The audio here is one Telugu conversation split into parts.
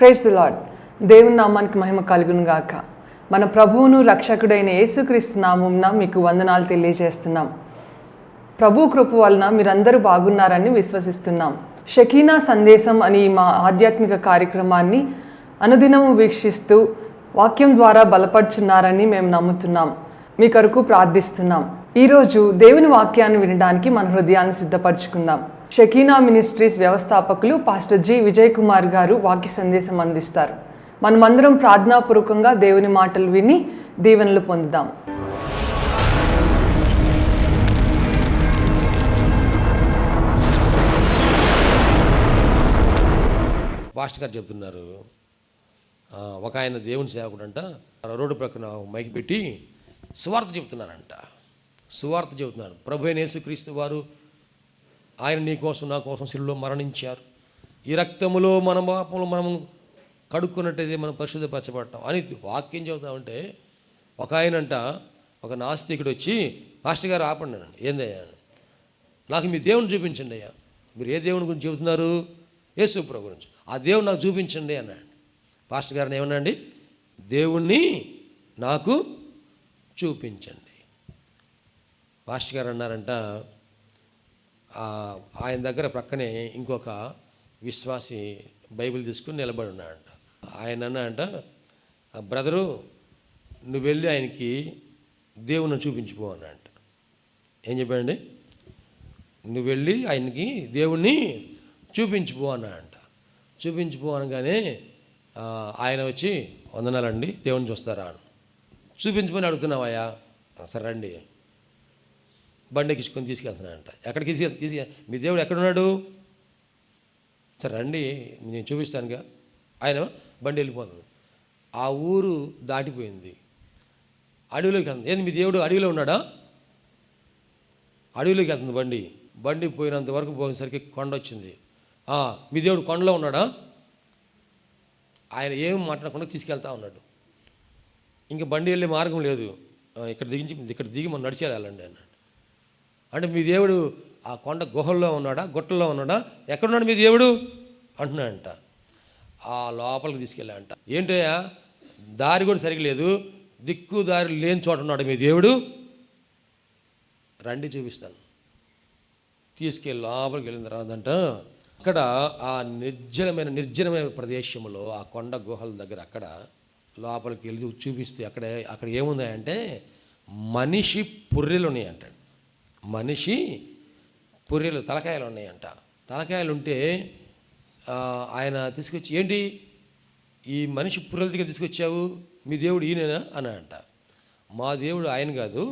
Praise the lord. దేవుని నామానికి మహిమ కలుగును గాక. మన ప్రభువును రక్షకుడైన యేసుక్రీస్తు నామమున మీకు వందనాలు తెలియజేస్తున్నాం. ప్రభు కృప వలన మీరందరూ బాగున్నారని విశ్వసిస్తున్నాం. షకీనా సందేశం అని మా ఆధ్యాత్మిక కార్యక్రమాన్ని అనుదినము వీక్షిస్తూ వాక్యం ద్వారా బలపడుచున్నారని మేము నమ్ముతున్నాం. మీ కొరకు ప్రార్థిస్తున్నాం. ఈరోజు దేవుని వాక్యాన్ని వినడానికి మన హృదయాన్ని సిద్ధపరచుకుందాం. షకీనా మినిస్ట్రీస్ వ్యవస్థాపకులు పాస్టర్ జి విజయ్ కుమార్ గారు వాక్య సందేశం అందిస్తారు. మనమందరం ప్రార్థనాపూర్వకంగా దేవుని మాటలు విని దీవెనలు పొందుదాం. పాస్టర్ గారు చెప్తున్నారు, ఒక ఆయన దేవుని సేవకుడు అంట, రోడ్డు ప్రక్కన మైకి పెట్టి సువార్త చెప్తున్నారంట. సువార్త చెబుతున్నారు. ప్రభు అయిన యేసుక్రీస్తు వారు ఆయన నీ కోసం నా కోసం శిలువలో మరణించారు. ఈ రక్తములో మన పాపములు మనము కడుక్కున్నట్టయితే మనం పరిశుద్ధపరచబడతాం అని వాక్యం చెబుతామంటే, ఒక ఆయనంట, ఒక నాస్తికుడు వచ్చి, పాస్టర్ గారు ఆపండి అన్నాడు. ఏందయ్యా, నాకు మీ దేవుని చూపించండి అయ్యా. మీరు ఏ దేవుని గురించి చెబుతున్నారు? యేసు ప్రభు గురించి. ఆ దేవుని నాకు చూపించండి అన్నాడు. పాస్టర్ గారిని ఏమన్నా అండి, దేవుణ్ణి నాకు చూపించండి. పాస్టర్ గారు అన్నారంట, ఆయన దగ్గర ప్రక్కనే ఇంకొక విశ్వాసి బైబిల్ తీసుకుని నిలబడి ఉన్నాడంట. ఆయన అన్నాడంట, బ్రదరు నువ్వు వెళ్ళి ఆయనకి దేవుణ్ణి చూపించిపో అన్నాడంట. ఏం చెప్పాడండి? నువ్వు వెళ్ళి ఆయనకి దేవుణ్ణి చూపించిపో అన్నాడంట. చూపించిపో అనగానే ఆయన వచ్చి, వందనాలండి, దేవుణ్ణి చూస్తారా అని. చూపించమని అడుగుతున్నావయ్యా, సరే రండి. బండి ఎక్కించుకొని తీసుకెళ్తున్నానంట. ఎక్కడికి మీ దేవుడు ఎక్కడున్నాడు? సరే రండి, నేను చూపిస్తానుగా. ఆయన బండి వెళ్ళిపోతుంది. ఆ ఊరు దాటిపోయింది, అడవిలోకి వెళ్తుంది. ఏంది మీ దేవుడు అడవిలో ఉన్నాడా? అడవిలోకి వెళ్తుంది బండి. బండి పోయినంత వరకు పోయేసరికి కొండ వచ్చింది. మీ దేవుడు కొండలో ఉన్నాడా? ఆయన ఏం మాట్లాడకుండా తీసుకెళ్తా ఉన్నాడు. ఇంకా బండి వెళ్ళే మార్గం లేదు. ఇక్కడ దిగి మనం నడిచి వెళ్ళాలండి అన్నాడు. అంటే మీ దేవుడు ఆ కొండ గుహల్లో ఉన్నాడా, గుట్టల్లో ఉన్నాడా, ఎక్కడున్నాడు మీ దేవుడు అంటున్నాడంట. ఆ లోపలికి తీసుకెళ్ళాడంట. ఏంటయ్యా, దారి కూడా సరిగ్గా లేదు, దిక్కు దారి లేని చోట ఉన్నాడు మీ దేవుడు, రండి చూపిస్తాను. తీసుకెళ్ళి లోపలికి వెళ్ళిన తర్వాత అంట, అక్కడ ఆ నిర్జనమైన ప్రదేశంలో ఆ కొండ గుహల దగ్గర అక్కడ లోపలికి వెళ్ళి చూపిస్తే అక్కడ ఏమున్నాయంటే మనిషి పుర్రెలు ఉన్నాయంట. మనిషి పుర్రెలు, తలకాయలు ఉన్నాయంట. తలకాయలు ఉంటే ఆయన తీసుకొచ్చి, ఏంటి ఈ మనిషి పుర్రెల దగ్గర తీసుకొచ్చావు, మీ దేవుడు ఈయనేనా అని అంట. మా దేవుడు ఆయన కాదు,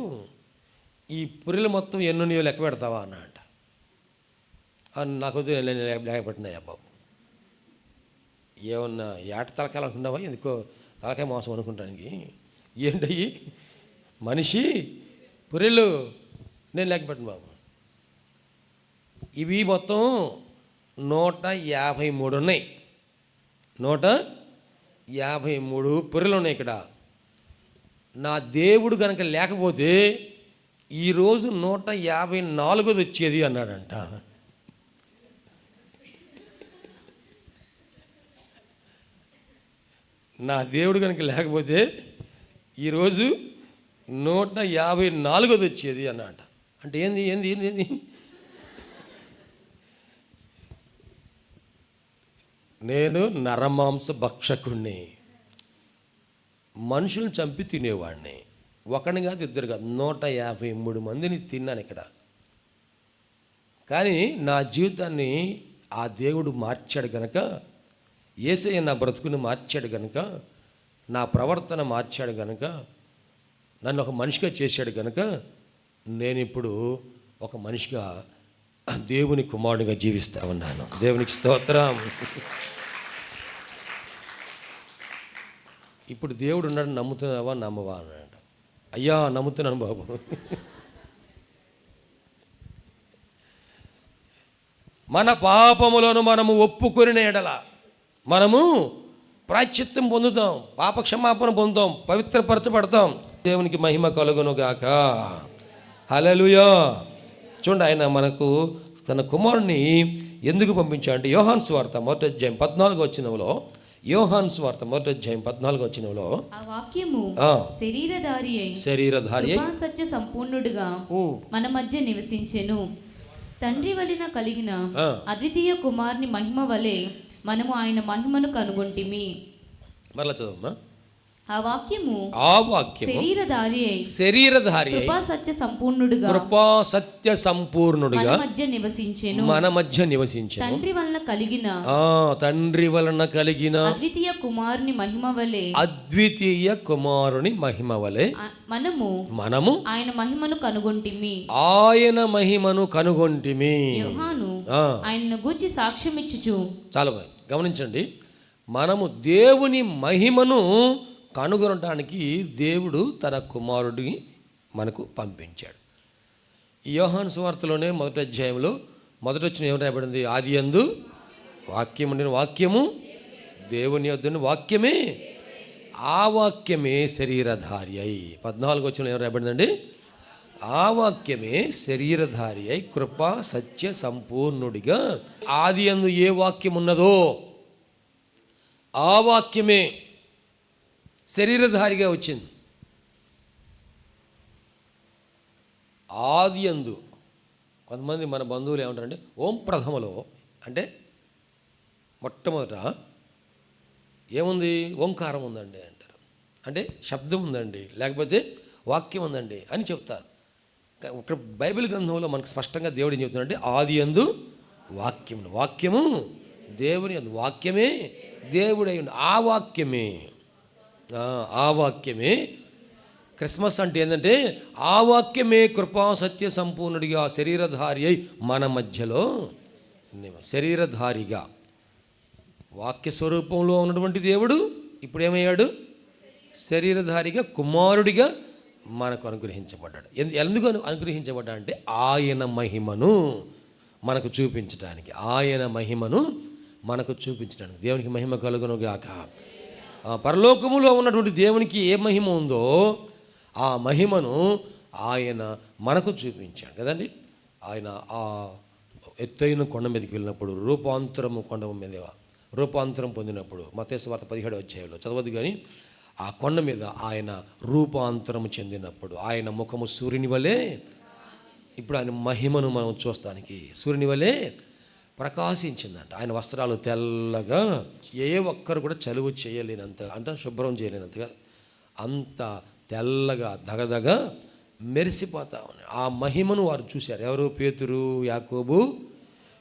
ఈ పుర్రెలు మొత్తం ఎన్నున్నాయో లెక్క పెడతావా అన్న అంట. నాకు లెక్క పెట్టినాయా బాబు, ఏమన్నా ఏట తలకాయలు అనుకున్నావా, ఎందుకో తలకాయ మోసం అనుకుంటానికి, ఏంటయ్యి మనిషి పుర్రెలు నేను లెక్క పెట్టను బాబు. ఇవి మొత్తం 153 ఉన్నాయి. 153 పుర్రెలు ఉన్నాయి ఇక్కడ. నా దేవుడు కనుక లేకపోతే ఈరోజు 154ది వచ్చేది అన్నాడంట. నా దేవుడు కనుక లేకపోతే ఈరోజు 154ది వచ్చేది అన్నమాట. అంటే ఏంది ఏంది ఏంది ఏంది నేను నరమాంస భక్షకుణ్ణి, మనుషులను చంపి తినేవాడిని. ఒకని కాదు, ఇద్దరు కాదు, 153 మందిని తిన్నాను ఇక్కడ. కానీ నా జీవితాన్ని ఆ దేవుడు మార్చాడు కనుక, యేసయ్య నా బ్రతుకుని మార్చాడు కనుక, నా ప్రవర్తన మార్చాడు కనుక, నన్ను ఒక మనిషిగా చేశాడు కనుక, నేను ఇప్పుడు ఒక మనిషిగా దేవుని కుమారుడిగా జీవిస్తా ఉన్నాను. దేవునికి స్తోత్రం. ఇప్పుడు దేవుడు ఉన్నాడు, నమ్ముతున్నావా నమ్మవా అన్నాడు. అయ్యా నమ్ముతున్నాను బాబు. మన పాపములను మనము ఒప్పుకొని ఎడల మనము ప్రాయశ్చిత్తం పొందుతాం, పాపక్షమాపణ పొందుతాం, పవిత్రపరచబడతాం. దేవునికి మహిమ కలుగును గాక. హల్లెలూయా. చూడండి, ఆయన మనకు తన కుమారుని ఎందుకు పంపించాడంటే, యోహాను సువార్త 1వ అధ్యాయం 14వ వచనంలో యోహాను సువార్త 1:14 ఆ వాక్యము ఆ, శరీరధారి అయి శరీరధారి అయి కృపా సత్య సంపూర్ణుడుగా మన మధ్య నివసించెను. తండ్రి వలన కలిగిన ఆ. అద్వితీయ కుమారుని మహిమ వలె మనము ఆయన మహిమను కనుగొంటిమి. మరలా చదవమ్మా. ఆ వాక్యము శరీరధారి అయి కృపా సత్య సంపూర్ణుడుగా కృపా సత్య సంపూర్ణుడిగా మన మధ్య నివసించెను. తండ్రి వలన కలిగిన తండ్రి వలన కలిగిన అద్వితీయ కుమారుని మహిమ వలె అద్వితీయ కుమారుని మహిమ వలె మనము ఆయన మహిమను కనుగొంటిమి. ఆయన మహిమను కనుగొంటిమి. యోహాను ఆయనను గూర్చి సాక్ష్యం ఇచ్చుచు. చాలా బాగా గమనించండి. మనము దేవుని మహిమను కనుగొనడానికి దేవుడు తన కుమారుడిని మనకు పంపించాడు. ఈ యోహాను సువార్తలోనే 1వ అధ్యాయంలో మొదట వచ్చిన ఏం రాయబడింది? ఆదియందు వాక్యము ఉండిన, వాక్యము దేవుని యొద్ద, వాక్యమే ఆ వాక్యమే శరీరధారి అయి. 14వ వచనంలో ఏం రాయబడిందండి? ఆ వాక్యమే శరీరధారి అయి కృపా సత్య సంపూర్ణుడిగా. ఆదియందు ఏ వాక్యం ఉన్నదో ఆ వాక్యమే శరీరధారిగా వచ్చింది. ఆదియందు కొంతమంది మన బంధువులు ఏమంటారంటే ఓం ప్రథమలో అంటే మొట్టమొదట ఏముంది? ఓంకారం ఉందండి అంటారు. అంటే శబ్దం ఉందండి, లేకపోతే వాక్యం ఉందండి అని చెప్తారు. ఇక్కడ బైబిల్ గ్రంథంలో మనకు స్పష్టంగా దేవుడు ఏం చెప్తున్నాడంటే ఆదియందు వాక్యము, వాక్యము దేవుని యందు, వాక్యమే దేవుడై ఉంది. ఆ వాక్యమే, ఆ వాక్యమే క్రిస్మస్ అంటే ఏంటంటే ఆ వాక్యమే కృపా సత్య సంపూర్ణుడిగా శరీరధారి అయి మన మధ్యలో, శరీరధారిగా వాక్య స్వరూపంలో ఉన్నటువంటి దేవుడు ఇప్పుడు ఏమయ్యాడు? శరీరధారిగా కుమారుడిగా మనకు అనుగ్రహించబడ్డాడు. ఎందుకు అనుగ్రహించబడ్డా అంటే ఆయన మహిమను మనకు చూపించడానికి, ఆయన మహిమను మనకు చూపించడానికి. దేవునికి మహిమ కలుగును గాక. పరలోకములో ఉన్నటువంటి దేవునికి ఏ మహిమ ఉందో ఆ మహిమను ఆయన మనకు చూపించాడు కదండి. ఆయన ఆ ఎత్తైన కొండ మీదకి వెళ్ళినప్పుడు, రూపాంతరం పొందినప్పుడు, మత్తయి సువార్త 17వ అధ్యాయంలో చదవదు కానీ, ఆ కొండ మీద ఆయన రూపాంతరం చెందినప్పుడు ఆయన ముఖము సూర్యుని వలె, ఇప్పుడు ఆయన మహిమను మనం చూస్తానికి సూర్యుని వలె ప్రకాశించిందంట. ఆయన వస్త్రాలు తెల్లగా, ఏ ఒక్కరు కూడా చలువ చేయలేనంత, అంటే శుభ్రం చేయలేనంతగా అంత తెల్లగా దగదగా మెరిసిపోతా ఉన్నాయి. ఆ మహిమను వారు చూశారు. ఎవరు? పేతురు, యాకోబు,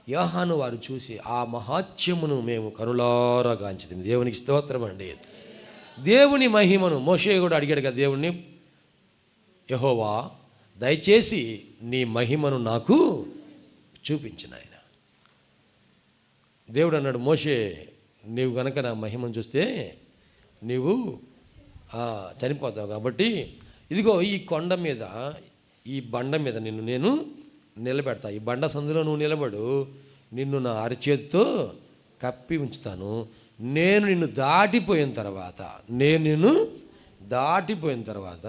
యోహాను వారు చూసి ఆ మహాత్మ్యమును మేము కనులారా గాంచితిమి. దేవునికి స్తోత్రం అండి. దేవుని మహిమను మోషే కూడా అడిగాడు కదా దేవుణ్ణి, యెహోవా దయచేసి నీ మహిమను నాకు చూపించిన. ఆయన దేవుడు అన్నాడు, మోషే నీవు గనక నా మహిమను చూస్తే నీవు చనిపోతావు, కాబట్టి ఇదిగో ఈ కొండ మీద, ఈ బండ మీద నిన్ను నేను నిలబెడతా. ఈ బండ సందులో నువ్వు నిలబడు, నిన్ను నా అరచేతితో కప్పి ఉంచుతాను. నేను నిన్ను దాటిపోయిన తర్వాత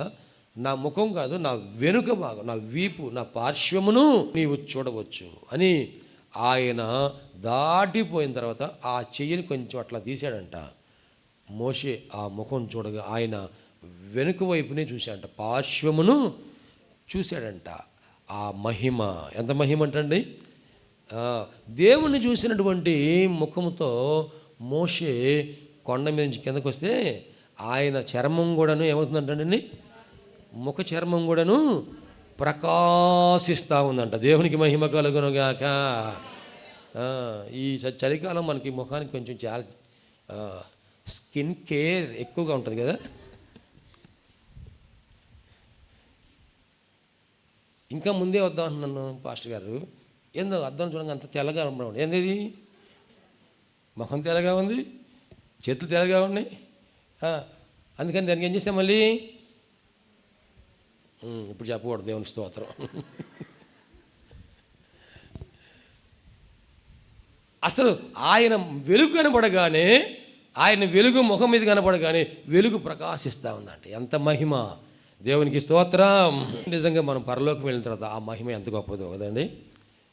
నా ముఖం కాదు, నా వెనుక భాగం, నా వీపు, నా పార్శ్వమును నీవు చూడవచ్చు అని ఆయన దాటిపోయిన తర్వాత ఆ చెయ్యిని కొంచెం అట్లా తీశాడంట. మోషే ఆ ముఖం చూడగా ఆయన వెనుక వైపునే చూశాడంట, పార్శ్వమును చూశాడంట. ఆ మహిమ ఎంత మహిమ అంటండి. దేవుణ్ణి చూసినటువంటి ముఖముతో మోషే కొండ మీద నుంచి కిందకు వస్తే ఆయన చర్మం కూడాను ఏమవుతుందంటండి, ముఖ చర్మం కూడాను ప్రకాశిస్తూ ఉందంట. దేవునికి మహిమ కలుగునుగాక. ఈ చలికాలం మనకి ముఖానికి కొంచెం చాలా స్కిన్ కేర్ ఎక్కువగా ఉంటుంది కదా. ఇంకా ముందే వద్దాం అంటున్నాను పాస్టర్ గారు. ఏందో అద్దం చూడంగా అంత తెల్లగా ఉండడం ఏంది, ముఖం తెల్లగా ఉంది, చేతులు తెల్లగా ఉన్నాయి. అందుకని దానికి ఏం చేస్తాం మళ్ళీ, ఇప్పుడు చెప్పకూడదు. దేవుని స్తోత్రం. అసలు ఆయన వెలుగు కనపడగానే, ఆయన వెలుగు ముఖం మీద కనపడగానే వెలుగు ప్రకాశిస్తూ ఉందంటే ఎంత మహిమ. దేవునికి స్తోత్రం. నిజంగా మనం పరలోకం వెళ్ళిన తర్వాత ఆ మహిమ ఎంత గొప్పదో కదండి.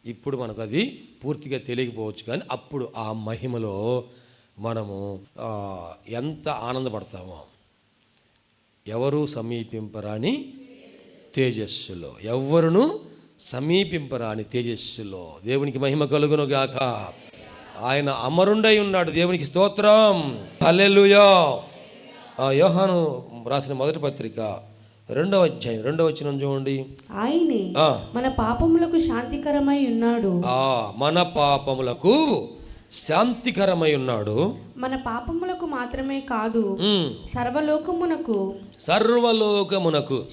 ఇప్పుడు మనకు అది పూర్తిగా తెలియకపోవచ్చు, కానీ అప్పుడు ఆ మహిమలో మనము ఎంత ఆనందపడతామో. ఎవరు సమీపింపరాని తేజస్సులో, ఎవరును సమీపింపరాని తేజస్సులో. దేవునికి మహిమ కలుగును గాక. ఆయన అమరుండై ఉన్నాడు. దేవునికి స్తోత్రం. హల్లెలూయా. యోహాను రాసిన మొదటి పత్రిక 2వ అధ్యాయం 2వ వచనం చూడండి. ఆయనే మన పాపములకు శాంతికరమై ఉన్నాడు. మన పాపములకు శాంతికరమై ఉన్నాడు. మన పాపములకు మాత్రమే కాదు, సర్వలోకమునకు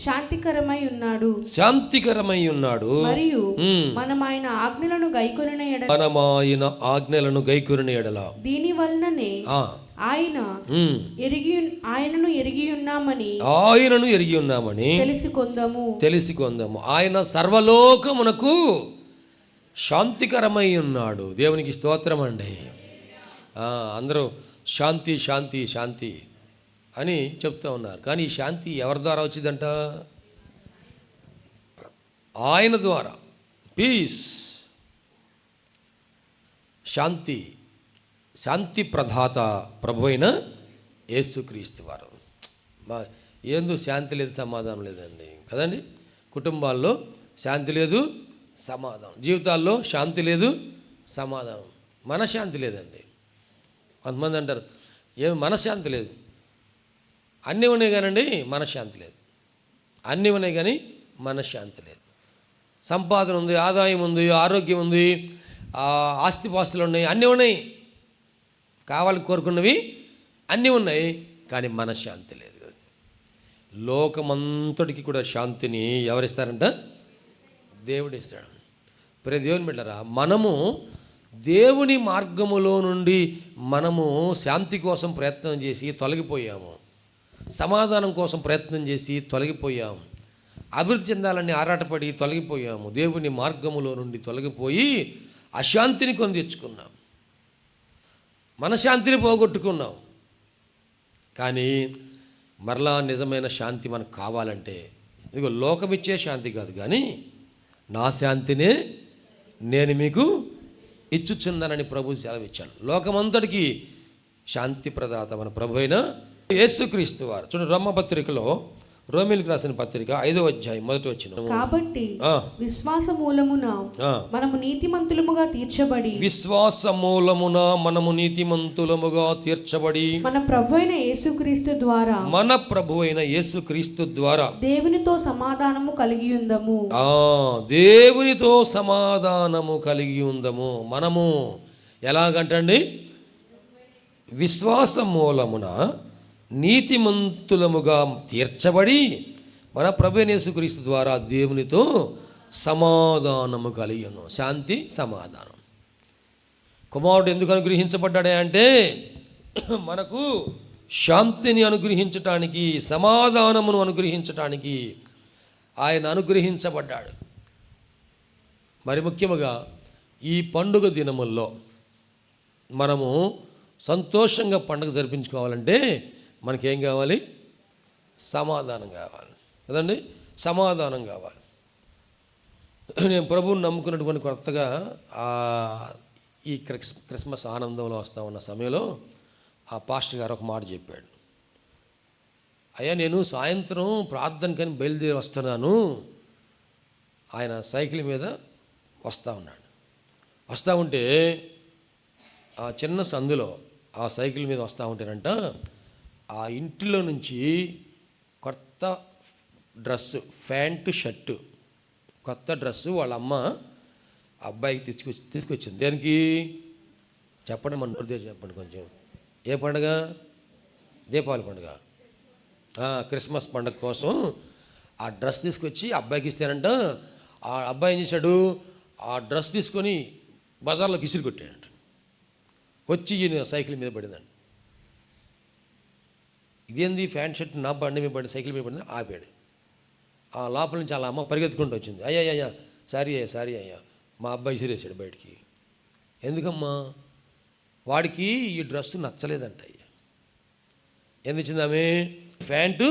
శాంతికరమై ఉన్నాడు. శాంతికరమై ఉన్నాడు. మరియు మనం ఆయన ఆజ్ఞలను గైకొనిన ఎడల దీని వలననే ఆయనను ఎరిగి ఉన్నామని తెలుసుకొందాము. ఆయన సర్వలోకమునకు శాంతికరమై ఉన్నాడు. దేవునికి స్తోత్రం అండి. అందరూ శాంతి శాంతి శాంతి అని చెప్తూ ఉన్నారు. కానీ ఈ శాంతి ఎవరి ద్వారా వచ్చిందంట? ఆయన ద్వారా. పీస్, శాంతి, శాంతి ప్రదాత ప్రభు అయిన యేసుక్రీస్తు వారు. ఏందో శాంతి లేదు, సమాధానం లేదండి కదండి. కుటుంబాల్లో శాంతి లేదు, సమాధానం. జీవితాల్లో శాంతి లేదు, సమాధానం. మనశ్శాంతి లేదండి. కొంతమంది అంటారు ఏమి మనశ్శాంతి లేదు. అన్నీ ఉన్నాయి కానండి మనశ్శాంతి లేదు. అన్నీ ఉన్నాయి కానీ మనశ్శాంతి లేదు. సంపాదన ఉంది, ఆదాయం ఉంది, ఆరోగ్యం ఉంది, ఆస్తిపాస్తులు ఉన్నాయి, అన్నీ ఉన్నాయి, కావాలని కోరుకున్నవి అన్నీ ఉన్నాయి, కానీ మనశ్శాంతి లేదు. లోకమంతటికి కూడా శాంతిని ఎవరిస్తారంట? దేవుడు ఇస్తాడు. ప్రతి దేవుని బిడ్డలారా, మనము దేవుని మార్గములో నుండి మనము శాంతి కోసం ప్రయత్నం చేసి తొలగిపోయాము. సమాధానం కోసం ప్రయత్నం చేసి తొలగిపోయాము. అభివృద్ధి చెందాలని ఆరాటపడి తొలగిపోయాము. దేవుని మార్గములో నుండి తొలగిపోయి అశాంతిని కొని తెచ్చుకున్నాం, మనశ్శాంతిని పోగొట్టుకున్నాం. కానీ మరలా నిజమైన శాంతి మనకు కావాలంటే ఇదిగో లోకమిచ్చే శాంతి కాదు, కానీ నా శాంతినే నేను మీకు ఇచ్చుచున్నానని ప్రభు సెలవిచ్చాను. లోకమంతటికి శాంతి ప్రదాత మన ప్రభు అయిన యేసుక్రీస్తు వారు. చూడండి, రోమపత్రికలో, రోమీయులకు రాసిన పత్రిక 5వ అధ్యాయం 1వ వచనం. కాబట్టి విశ్వాస మూలమున మనము నీతిమంతులముగా తీర్చబడి మన ప్రభువైన యేసుక్రీస్తు ద్వారా దేవునితో సమాధానము కలిగి ఉందము. మనము ఎలాగంటండి? విశ్వాస మూలమున నీతిమంతులముగా తీర్చబడి మన ప్రభువైన యేసుక్రీస్తు ద్వారా దేవునితో సమాధానము కలిగి ఉన్నాం. శాంతి, సమాధానం. కుమారుడు ఎందుకు అనుగ్రహించబడ్డాడే అంటే మనకు శాంతిని అనుగ్రహించటానికి, సమాధానమును అనుగ్రహించటానికి ఆయన అనుగ్రహించబడ్డాడు. మరి ముఖ్యముగా ఈ పండుగ దినముల్లో మనము సంతోషంగా పండుగ జరిపించుకోవాలంటే మనకేం కావాలి? సమాధానం కావాలి కదండి. సమాధానం కావాలి. నేను ప్రభువుని నమ్ముకున్నటువంటి కొత్తగా ఈ క్రిస్మస్ ఆనందంలో వస్తూ ఉన్న సమయంలో ఆ పాస్టర్ గారు ఒక మాట చెప్పాడు. అయ్యా, నేను సాయంత్రం ప్రార్థనకని బయలుదేరి వస్తున్నాను. ఆయన సైకిల్ మీద వస్తూ ఉన్నాడు. వస్తూ ఉంటే ఆ చిన్న సందులో ఆ సైకిల్ మీద వస్తూ ఉంటేనంట ఆ ఇంటిలో నుంచి కొత్త డ్రెస్సు, ప్యాంటు షర్టు, కొత్త డ్రెస్సు వాళ్ళ అమ్మ అబ్బాయికి తీసుకొచ్చింది. దేనికి చెప్పండి, మన చెప్పండి కొంచెం. ఏ పండుగ? దీపావళి పండుగ, క్రిస్మస్ పండుగ కోసం ఆ డ్రెస్ తీసుకొచ్చి అబ్బాయికి ఇస్తానంట. ఆ అబ్బాయి ఏం చేశాడు? ఆ డ్రెస్ తీసుకొని బజార్లోకి ఇసిరి కొట్టాడంట. వచ్చి ఈయన సైకిల్ మీద పడిందండి. ఇదేంది ప్యాంట్ షర్ట్ నా బండి మీద పడి సైకిల్ మీద పడింది. ఆపాడు. ఆ లోపల నుంచి అలా అమ్మ పరిగెత్తుకుంటూ వచ్చింది. అయ్యా సారీ అయ్యా మా అబ్బాయి ఇసిరేసాడు బయటికి. ఎందుకమ్మా? వాడికి ఈ డ్రెస్సు నచ్చలేదంట. అయ్యా ఏం తెచ్చింది ఆమె? ప్యాంటు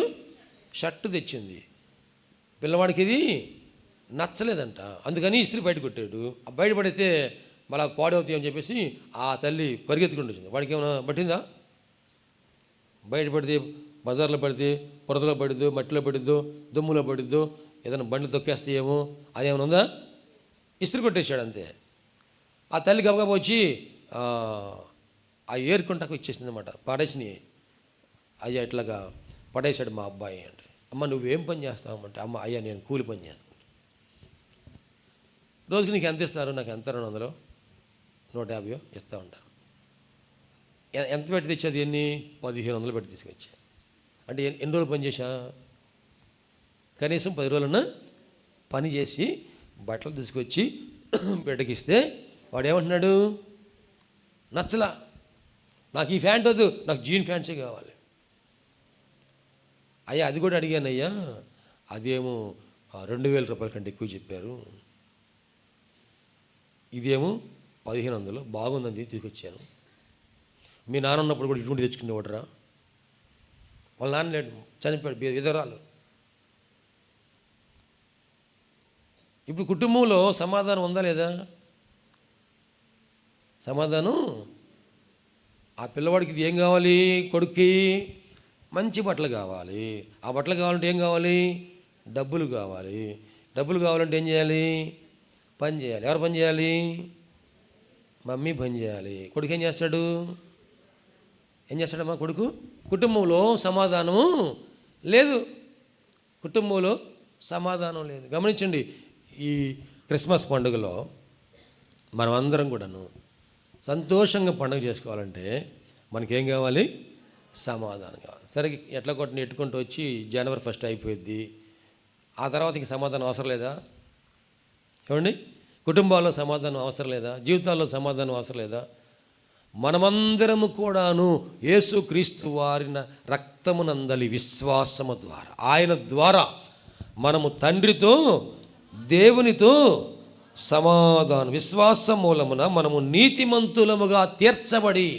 షర్టు తెచ్చింది. పిల్లవాడికి ఇది నచ్చలేదంట. అందుకని ఇస్త్రీ బయట కొట్టాడు. బయట పడితే మళ్ళీ పాడవుతాయి అని చెప్పేసి ఆ తల్లి పరిగెత్తుకుంటూ వచ్చింది. వాడికి ఏమైనా పట్టిందా? బయట పడితే, బజార్లో పడితే, పొరదలో పడిద్దో, మట్టిలో పడిద్దో, దుమ్ములో పడిద్దో, ఏదైనా బండ్లు తొక్కేస్తాయేమో అది ఏమైనా ఉందా? ఇస్త్రీ కొట్టేశాడు అంతే. ఆ తల్లి గబగబా వచ్చి ఆ ఏరుకుంటాకు ఇచ్చేసింది అనమాట. పడేసిని అయ్యా ఇట్లాగా పడేశాడు మా అబ్బాయి అంటే. అమ్మ నువ్వేం పని చేస్తావంటే, అమ్మ అయ్యా నేను కూలి పని చేస్తాను. రోజుకి నీకు ఎంత ఇస్తారు? నాకు ఎంత 200, 150 ఇస్తూ ఉంటారు. ఎంత పెట్టి తెచ్చేది? ఎన్ని? 1500 పెట్టి తీసుకొచ్చా. అంటే ఎన్ని రోజులు పని చేశా? కనీసం 10 రోజులన్నా పని చేసి బట్టలు తీసుకొచ్చి బిడ్డకిస్తే వాడు ఏమంటున్నాడు? నచ్చలా, నాకు ఈ ప్యాంట్ వద్దు, నాకు జీన్ ప్యాంట్సే కావాలి. అయ్యా అది కూడా అడిగాను అయ్యా, అదేమో 2000 రూపాయల కంటే ఎక్కువ చెప్పారు, ఇదేమో 1500 బాగుందని తీసుకొచ్చాను. మీ నాన్న ఉన్నప్పుడు కూడా ఇటువంటి తెచ్చుకునేవాడరా? వాళ్ళ నాన్న లేడు, చనిపోయాడు, విధవరాలు. ఇప్పుడు కుటుంబంలో సమాధానం ఉందా లేదా? సమాధానం. ఆ పిల్లవాడికి ఇది ఏం కావాలి? కొడుక్కి మంచి బట్టలు కావాలి. ఆ బట్టలు కావాలంటే ఏం కావాలి? డబ్బులు కావాలి. డబ్బులు కావాలంటే ఏం చేయాలి? పని చేయాలి. ఎవరు పని చేయాలి? మమ్మీ పని చేయాలి. కొడుకు ఏం చేస్తాడు? ఏం చేస్తాడమ్మా కొడుకు? కుటుంబంలో సమాధానము లేదు. కుటుంబంలో సమాధానం లేదు. గమనించండి, ఈ క్రిస్మస్ పండుగలో మనం అందరం కూడాను సంతోషంగా పండుగ చేసుకోవాలంటే మనకేం కావాలి? సమాధానం కావాలి. సరే ఎట్లా కొట్టిన ఎట్టుకుంటూ వచ్చి జనవరి 1 అయిపోయింది. ఆ తర్వాత ఇంక సమాధానం అవసరం లేదా? ఏమండి, కుటుంబాల్లో సమాధానం అవసరం లేదా? జీవితాల్లో సమాధానం అవసరం లేదా? మనమందరము కూడాను యేసుక్రీస్తు వారిన రక్తమునందలి విశ్వాసము ద్వారా, ఆయన ద్వారా మనము తండ్రితో దేవునితో సమాధానం, విశ్వాసం మూలమున మనము నీతిమంతులముగా తీర్చబడి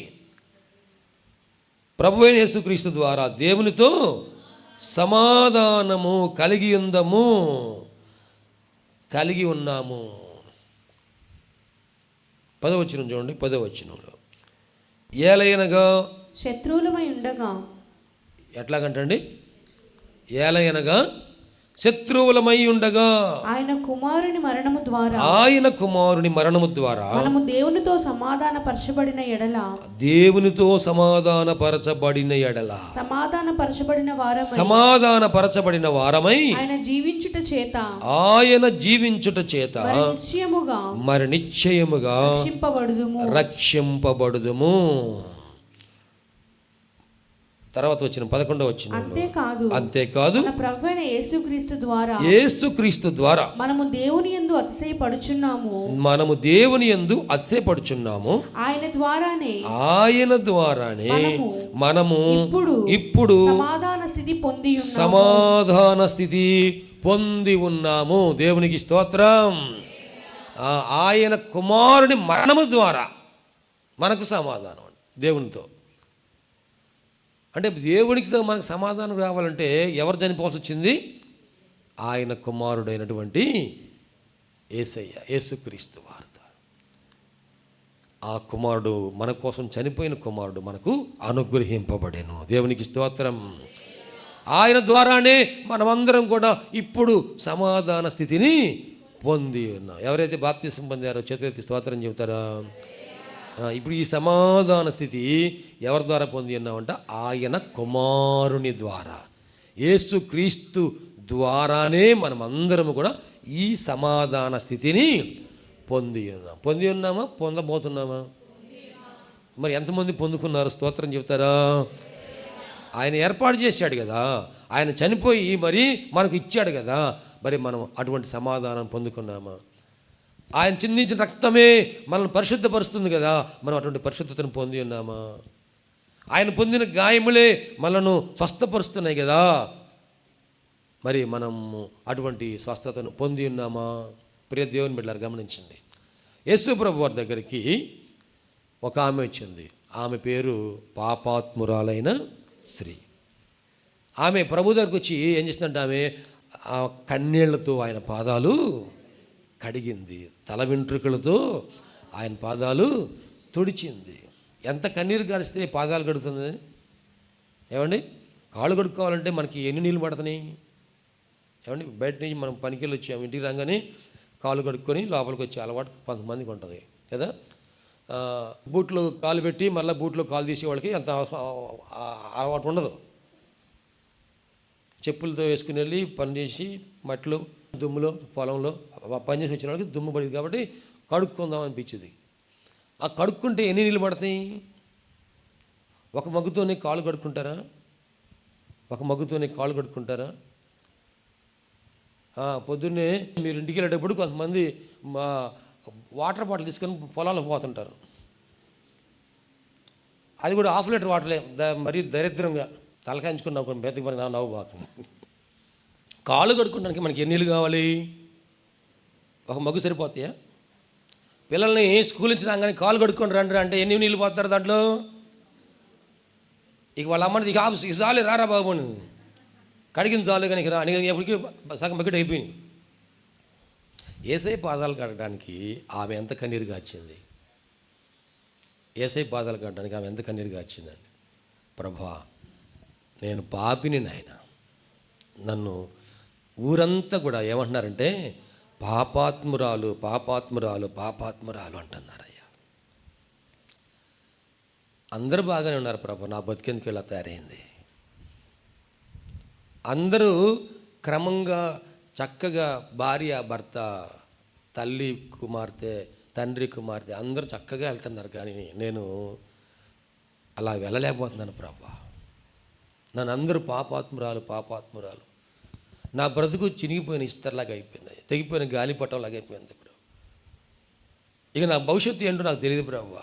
ప్రభువైన యేసుక్రీస్తు ద్వారా దేవునితో సమాధానము కలిగి ఉన్నాము. 10వ వచనం చూడండి. 10వ వచనంలో ఏలయనగా శత్రువులమై ఉండగా, ఎట్లాగంటండి? ఏలయనగా శత్రువులమై ఉండగా ఆయన కుమారుని మరణము ద్వారా మనము దేవునితో సమాధానపరచబడిన ఎడల సమాధానపరచబడిన వారమై ఆయన జీవించుట చేత మరి నిశ్చయముగా రక్షింపబడుదుము. తర్వాత వచ్చిన 11వ వచనం, అంతేకాదు ప్రభువైన యేసుక్రీస్తు ద్వారా మనము దేవుని యందు అతిశయపడుచున్నాము. ఆయన ద్వారానే మనము ఇప్పుడు సమాధాన స్థితి పొంది ఉన్నాము. దేవునికి స్తోత్రం. ఆయన కుమారుని మరణము ద్వారా మనకు సమాధానం దేవునితో. అంటే దేవునికి మనకు సమాధానం కావాలంటే ఎవరు చనిపోవాల్సి వచ్చింది? ఆయన కుమారుడైనటువంటి యేసయ్య, యేసుక్రీస్తు వారు. ఆ కుమారుడు మన కోసం చనిపోయిన కుమారుడు మనకు అనుగ్రహింపబడెను. దేవునికి స్తోత్రం. ఆయన ద్వారానే మనమందరం కూడా ఇప్పుడు సమాధాన స్థితిని పొంది ఉన్నాం. ఎవరైతే బాప్తిసం పొందారో చేతులెత్తి స్తోత్రం చెబుతారా? ఇప్పుడు ఈ సమాధాన స్థితి ఎవరి ద్వారా పొంది ఉన్నామంటే ఆయన కుమారుని ద్వారా, యేసుక్రీస్తు ద్వారానే మనమందరం కూడా ఈ సమాధాన స్థితిని పొంది ఉన్నామా? పొందబోతున్నామా? మరి ఎంతమంది పొందుకున్నారు? స్తోత్రం చెబుతారా? ఆయన ఏర్పాటు చేశాడు కదా, ఆయన చనిపోయి మరి మనకు ఇచ్చాడు కదా, మరి మనం అటువంటి సమాధానం పొందుకున్నామా? ఆయన చిందించిన రక్తమే మనల్ని పరిశుద్ధపరుస్తుంది కదా, మనం అటువంటి పరిశుద్ధతను పొంది ఉన్నామా? ఆయన పొందిన గాయములే మనను స్వస్థపరుస్తున్నాయి కదా, మరి మనము అటువంటి స్వస్థతను పొంది ఉన్నామా? ప్రియ దేవుని బిడ్డలారా గమనించండి. యేసు ప్రభు వారి దగ్గరికి ఒక ఆమె వచ్చింది. ఆమె పేరు పాపాత్మురాలైన స్త్రీ. ఆమె ప్రభు దగ్గరికి వచ్చి ఏం చేస్తుందంటే ఆమె కన్నీళ్లతో ఆయన పాదాలు కడిగింది, తల వెంట్రుకలతో ఆయన పాదాలు తుడిచింది. ఎంత కన్నీరు కారిస్తే పాదాలు కడుతుంది ఏమండి? కాళ్ళు కడుక్కోవాలంటే మనకి ఎన్ని నీళ్ళు పడుతున్నాయి ఏమండి? బయట నుంచి మనం పనికి వెళ్ళి వచ్చాము, ఇంటికి రాగానే కాళ్ళు కడుక్కొని లోపలికి వచ్చే అలవాటు కొంతమందికి ఉంటుంది కదా. బూట్లో కాలు పెట్టి మళ్ళీ బూట్లో కాలు తీసే వాళ్ళకి అంత అలవాటు ఉండదు. చెప్పులతో వేసుకుని వెళ్ళి పని చేసి మట్టిలో దుమ్ములో పొలంలో పని చేసి వచ్చిన వాళ్ళకి దుమ్ము పడింది కాబట్టి కడుక్కుందాం అనిపించింది. ఆ కడుక్కుంటే ఎన్ని నీళ్ళు పడతాయి? ఒక మగ్గుతోనే కాళ్ళు కడుక్కుంటారా? ఒక మగ్గుతోనే కాళ్ళు కడుక్కుంటారా? పొద్దున్నే మీరు ఇంటికి వెళ్ళేటప్పుడు కొంతమంది వాటర్ బాటిల్ తీసుకొని పొలాలకు పోతుంటారు. అది కూడా 1/2 లీటర్ వాటర్లే, మరీ దరిద్రంగా తలకాయించుకుని నవ్వు బెతకి మరి నవ్వు బాకు. కాళ్ళు కడుక్కోవడానికి మనకి ఎన్ని నీళ్ళు కావాలి? ఒక మగ్గు సరిపోతాయా? పిల్లల్ని స్కూల్ నుంచి రాగానే కాళ్ళు కడుక్కొని రండి అంటే ఎన్ని నీళ్ళు పోతారు దాంట్లో? ఇక వాళ్ళ అమ్మని ఇక చాలు రారా బాబు అని కడిగిన చాలు కానీ రా అని ఎప్పటికీ సగం బకెట్ అయిపోయింది. ఏసై పాదాలు కడగడానికి ఆమె ఎంత కన్నీరు గార్చింది. ఏసై పాదాలు కడగడానికి ఆమె ఎంత కన్నీరు గార్చిందండి. ప్రభువా, నేను పాపిని నాయన, నన్ను ఊరంతా కూడా ఏమంటున్నారంటే పాపాత్మురాలు పాపాత్మురాలు పాపాత్మురాలు అంటున్నారయ్యా. అందరూ బాగానే ఉన్నారు ప్రభు, నా బతికెందుకు ఇలా తయారైంది? అందరూ క్రమంగా చక్కగా భార్య భర్త, తల్లి కుమార్తె, తండ్రి కుమార్తె అందరూ చక్కగా వెళ్తున్నారు, కానీ నేను అలా వెళ్ళలేకపోతున్నాను ప్రభు. నన్ను అందరూ పాపాత్మురాలు పాపాత్మురాలు, నా బ్రతుకు చినిగిపోయిన ఇస్తర్లాగా అయిపోయింది, తెగిపోయిన గాలిపటంలాగా అయిపోయింది. ఇప్పుడు ఇక నా భవిష్యత్తు ఏంటో నాకు తెలియదు ప్రభు.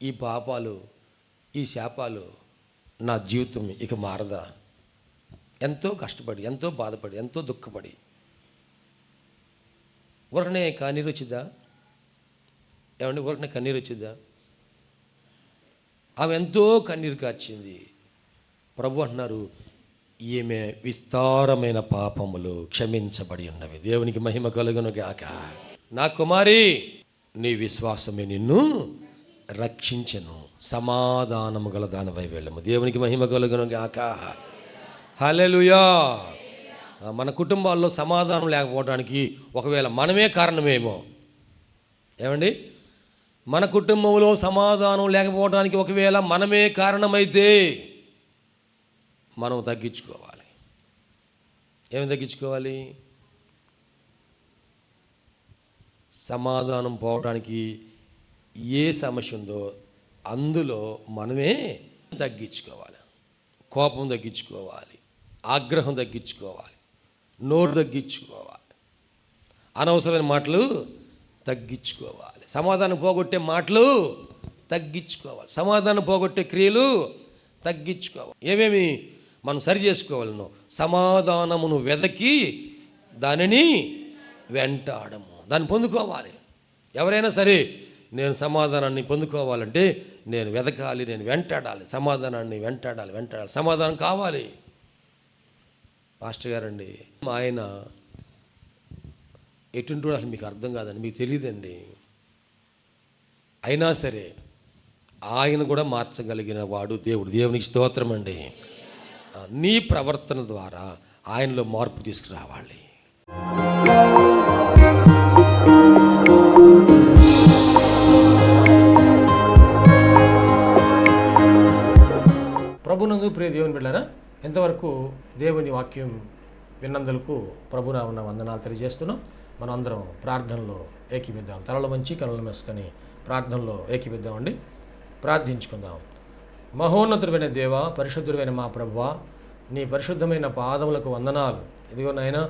ఈ పాపాలు, ఈ శాపాలు, నా జీవితం ఇక మారదా? ఎంతో కష్టపడి, ఎంతో బాధపడి, ఎంతో దుఃఖపడి ఊరకనే కన్నీరు వచ్చిద్దా ఏమండి? ఊరకనే కన్నీరు వచ్చిద్దా? ఆమె ఎంతో కన్నీరు కార్చింది. ప్రభు అంటున్నారు, ఈమె విస్తారమైన పాపములు క్షమించబడి ఉన్నవి. దేవునికి మహిమ కలుగును గాక. నా కుమారి, నీ విశ్వాసమే నిన్ను రక్షించెను, సమాధానము గల దానివై వెళ్ళము. దేవునికి మహిమ కలుగును గాక. హల్లెలూయా. మన కుటుంబాల్లో సమాధానం లేకపోవడానికి ఒకవేళ మనమే కారణమేమో. ఏమండి? మన కుటుంబంలో సమాధానం లేకపోవడానికి ఒకవేళ మనమే కారణమైతే మనం తగ్గించుకోవాలి. ఏమి తగ్గించుకోవాలి? సమాధానం పోవడానికి ఏ సమస్య ఉందో అందులో మనమే తగ్గించుకోవాలి. కోపం తగ్గించుకోవాలి, ఆగ్రహం తగ్గించుకోవాలి, నోరు తగ్గించుకోవాలి, అనవసరమైన మాటలు తగ్గించుకోవాలి, సమాధానం పోగొట్టే మాటలు తగ్గించుకోవాలి, సమాధానం పోగొట్టే క్రియలు తగ్గించుకోవాలి. ఏమేమి మనం సరి చేసుకోవాలనో సమాధానమును వెదకి దానిని వెంటాడము, దాన్ని పొందుకోవాలి. ఎవరైనా సరే నేను సమాధానాన్ని పొందుకోవాలంటే నేను వెతకాలి, నేను వెంటాడాలి, సమాధానాన్ని వెంటాడాలి. సమాధానం కావాలి. మాస్టర్ గారండి, ఆయన ఎటుంటూ అసలు మీకు అర్థం కాదండి, మీకు తెలియదండి. అయినా సరే ఆయన కూడా మార్చగలిగిన వాడు దేవుడు. దేవునికి స్తోత్రం అండి. నీ ప్రవర్తన ద్వారా ఆయనలో మార్పు తీసుకురావాలి. ప్రభునందు ప్రియ దేవుని బిడ్డలారా, ఎంతవరకు దేవుని వాక్యం విన్నందులకు ప్రభునామమున వందనాలు తెలియజేస్తున్నాం. మనం అందరం ప్రార్థనలో ఏకీపిద్దాం. తలలు వంచి కనులు మూసుకొని ప్రార్థనలో ఏకీపిద్దామండి. ప్రార్థించుకుందాం. మహోన్నతుడైన దేవ, పరిశుద్ధుడైన మా ప్రభువా, నీ పరిశుద్ధమైన పాదములకు వందనాలు. ఇదిగో నాయనా,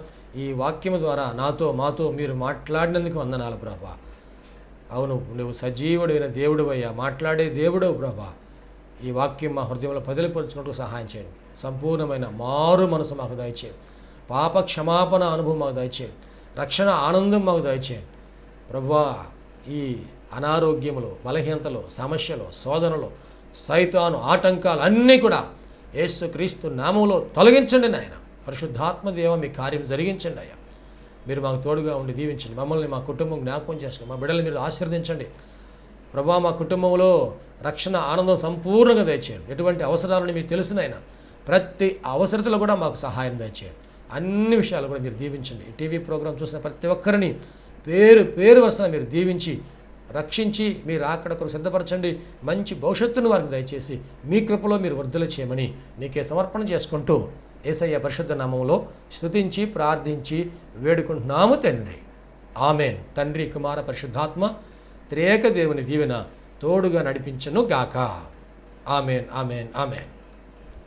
ఈ వాక్యము ద్వారా మాతో మీరు మాట్లాడినందుకు వందనాలు ప్రభా. అవును, నువ్వు సజీవుడైన దేవుడువయ్యా, మాట్లాడే దేవుడవు ప్రభా. ఈ వాక్యం మా హృదయంలో పదిలిపరుచుకుంటూ సహాయం చేయండి. సంపూర్ణమైన మారు మనసు మాకు దయచేయండి. పాప క్షమాపణ అనుభవం మాకు దయచేయండి. రక్షణ ఆనందం మాకు దయచేయండి ప్రభువా. ఈ అనారోగ్యములు, బలహీనతలు, సమస్యలు, శోధనలు, సైతాను ఆటంకాలు అన్నీ కూడా యేసుక్రీస్తు నామములో తొలగించండి నాయన. పరిశుద్ధాత్మ దేవ, మీ కార్యం జరిగించండి అయ్యా. మీరు మాకు తోడుగా ఉండి దీవించండి. మమ్మల్ని మా కుటుంబం జ్ఞాపకం చేసుకోండి. మా బిడ్డలు మీరు ఆశీర్వదించండి ప్రభా. మా కుటుంబంలో రక్షణ ఆనందం సంపూర్ణంగా దయచేయండి. ఎటువంటి అవసరాలని మీకు తెలుసునైనా ప్రతి అవసరతలో కూడా మాకు సహాయం దయచేయండి. అన్ని విషయాలు కూడా మీరు దీవించండి. ఈ టీవీ ప్రోగ్రాం చూసిన ప్రతి ఒక్కరిని పేరు పేరు వరుసన మీరు దీవించి రక్షించి మీరు అక్కడ కొరకు సిద్ధపరచండి. మంచి భవిష్యత్తును వారికి దయచేసి మీ కృపలో మీరు వర్ధలు చేయమని నీకే సమర్పణ చేసుకుంటూ యేసయ్య పరిశుద్ధ నామములో స్తుతించి ప్రార్థించి వేడుకుంటున్నాము తండ్రి. ఆమెన్. తండ్రి, కుమార, పరిశుద్ధాత్మ త్రియేక దేవుని దీవెన తోడుగా నడిపించను గాక. Amen, amen, amen.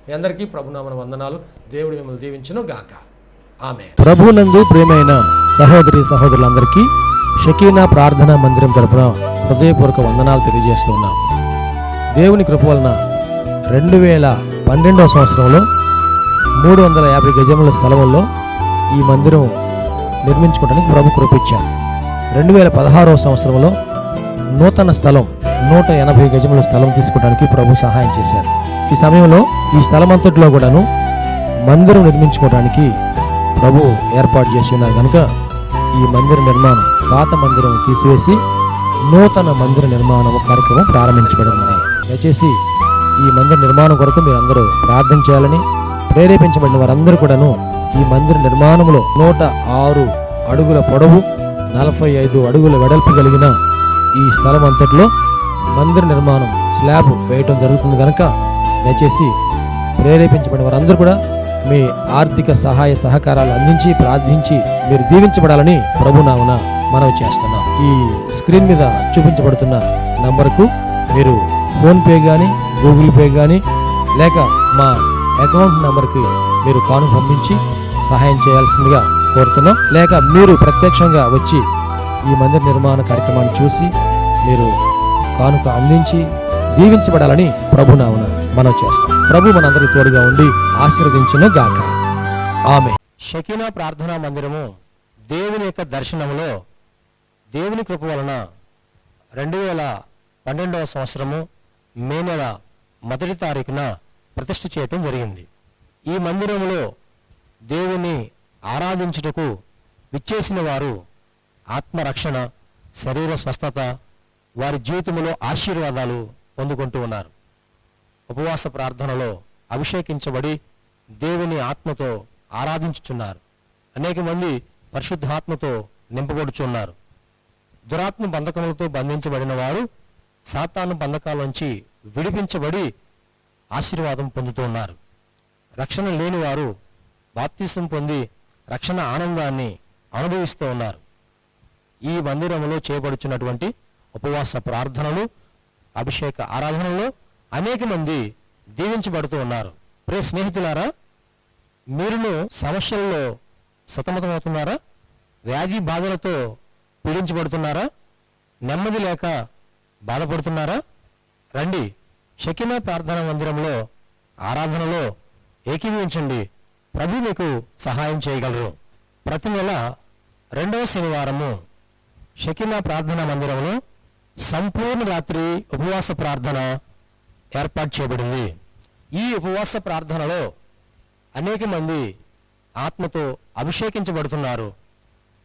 మీ అందరికీ ప్రభునామన వందనాలు. దేవుడు మిమ్మల్ని దీవించును గాక. ఆమెన్. ప్రభునందు ప్రియమైన సహోదరి సహోదరులందరికీ షకీనా ప్రార్థనా మందిరం తరపున హృదయపూర్వక వందనాలు తెలియజేస్తున్నాం. దేవుని కృప వలన 2012వ సంవత్సరంలో 350 గజముల స్థలంలో ఈ మందిరం నిర్మించుకోవడానికి ప్రభు కృపించారు. 2016వ సంవత్సరంలో నూతన స్థలం 180 గజముల స్థలం తీసుకోవడానికి ప్రభు సహాయం చేశారు. ఈ సమయంలో ఈ స్థలం అంతట్లో కూడాను మందిరం నిర్మించుకోవడానికి ప్రభు ఏర్పాటు చేసి ఉన్నారు కనుక ఈ మందిర నిర్మాణం, పాత మందిరం తీసివేసి నూతన మందిర నిర్మాణం కార్యక్రమం ప్రారంభించబడింది. దయచేసి ఈ మందిర నిర్మాణం కొరకు మీరు అందరూ ప్రార్థన చేయాలని, ప్రేరేపించబడిన వారందరూ కూడాను ఈ మందిర నిర్మాణంలో 106 అడుగుల పొడవు 45 అడుగుల వెడల్పు కలిగిన ఈ స్థలం అంతట్లో మందిర నిర్మాణం స్లాబ్ వేయటం జరుగుతుంది కనుక దయచేసి ప్రేరేపించబడిన వారందరూ కూడా మీ ఆర్థిక సహాయ సహకారాలు అందించి ప్రార్థించి మీరు దీవించబడాలని ప్రభునామన మనవి చేస్తున్నాం. ఈ స్క్రీన్ మీద చూపించబడుతున్న నంబర్కు మీరు ఫోన్పే కానీ, గూగుల్ పే కానీ, లేక మా అకౌంట్ నంబర్కి మీరు కాను పంపించి సహాయం చేయాల్సిందిగా కోరుతున్నాం. లేక మీరు ప్రత్యక్షంగా వచ్చి ఈ మందిర నిర్మాణ కార్యక్రమాన్ని చూసి మీరు కానుక అందించి దీవించబడాలని ప్రభునామన మనవి చేస్తాం. ప్రభు మనందరికీ తోడుగా ఉండి ఆశీర్వదించును గాక. ఆమె. షకీనా ప్రార్థనా మందిరము దేవుని యొక్క దర్శనంలో దేవుని కృప వలన 2012వ సంవత్సరము మే నెల 1వ తారీఖున ప్రతిష్ఠ చేయటం జరిగింది. ఈ మందిరంలో దేవుని ఆరాధించుటకు విచ్చేసిన వారు ఆత్మరక్షణ, శరీర స్వస్థత, వారి జీవితంలో ఆశీర్వాదాలు పొందుకుంటూ ఉన్నారు. ఉపవాస ప్రార్థనలో అభిషేకించబడి దేవుని ఆత్మతో ఆరాధించుచున్నారు. అనేక మంది పరిశుద్ధాత్మతో నింపబడుచున్నారు. దురాత్మ బంధకములతో బంధించబడిన వారు సాతాను బంధకాల విడిపించబడి ఆశీర్వాదం పొందుతూ ఉన్నారు. రక్షణ లేని వారు బాప్తిసం పొంది రక్షణ ఆనందాన్ని అనుభవిస్తూ ఉన్నారు. ఈ మందిరంలో చేయబడుచున్నటువంటి ఉపవాస ప్రార్థనలు, అభిషేక ఆరాధనలో అనేక మంది దీవించబడుతూ ఉన్నారు. ప్రియ స్నేహితులారా, మీరును సమస్యల్లో సతమతమవుతున్నారా? వ్యాధి బాధలతో పీడించబడుతున్నారా? నెమ్మది లేక బాధపడుతున్నారా? రండి, షకీనా ప్రార్థనా మందిరంలో ఆరాధనలో ఏకీభవించండి. ప్రభు మీకు సహాయం చేయగలరు. ప్రతి నెల 2వ శనివారము షకీనా ప్రార్థనా మందిరంలో సంపూర్ణ రాత్రి ఉపవాస ప్రార్థన ఏర్పాటు చేయబడింది. ఈ ఉపవాస ప్రార్థనలో అనేక మంది ఆత్మతో అభిషేకించబడుతున్నారు.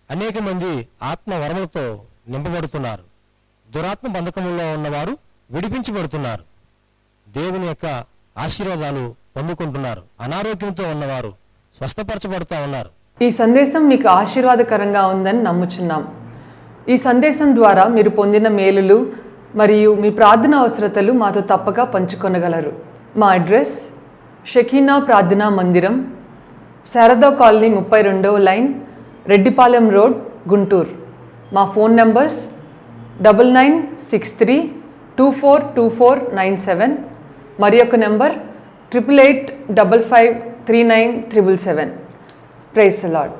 అనేక మంది ఆత్మ వరములతో నింపబడుతున్నారు. దురాత్మ బంధకముల్లో ఉన్నవారు విడిపించబడుతున్నారు. దేవుని యొక్క ఆశీర్వాదాలు పొందుకుంటున్నారు. అనారోగ్యంతో ఉన్నవారు స్వస్థపరచబడుతూ ఉన్నారు. ఈ సందేశం మీకు ఆశీర్వాదకరంగా ఉందని నమ్ముచున్నాం. ఈ సందేశం ద్వారా మీరు పొందిన మేలులు మరియు మీ ప్రార్థన అవసరతలు మాతో తప్పక పంచుకొనగలరు. మా అడ్రస్ షకీనా ప్రార్థనా మందిరం, శారదా కాలనీ 32వ లైన్, రెడ్డిపాలెం రోడ్, గుంటూరు. మా ఫోన్ నంబర్స్ 9963242497, మరి యొక్క నెంబర్ 8885539777. Praise the lord.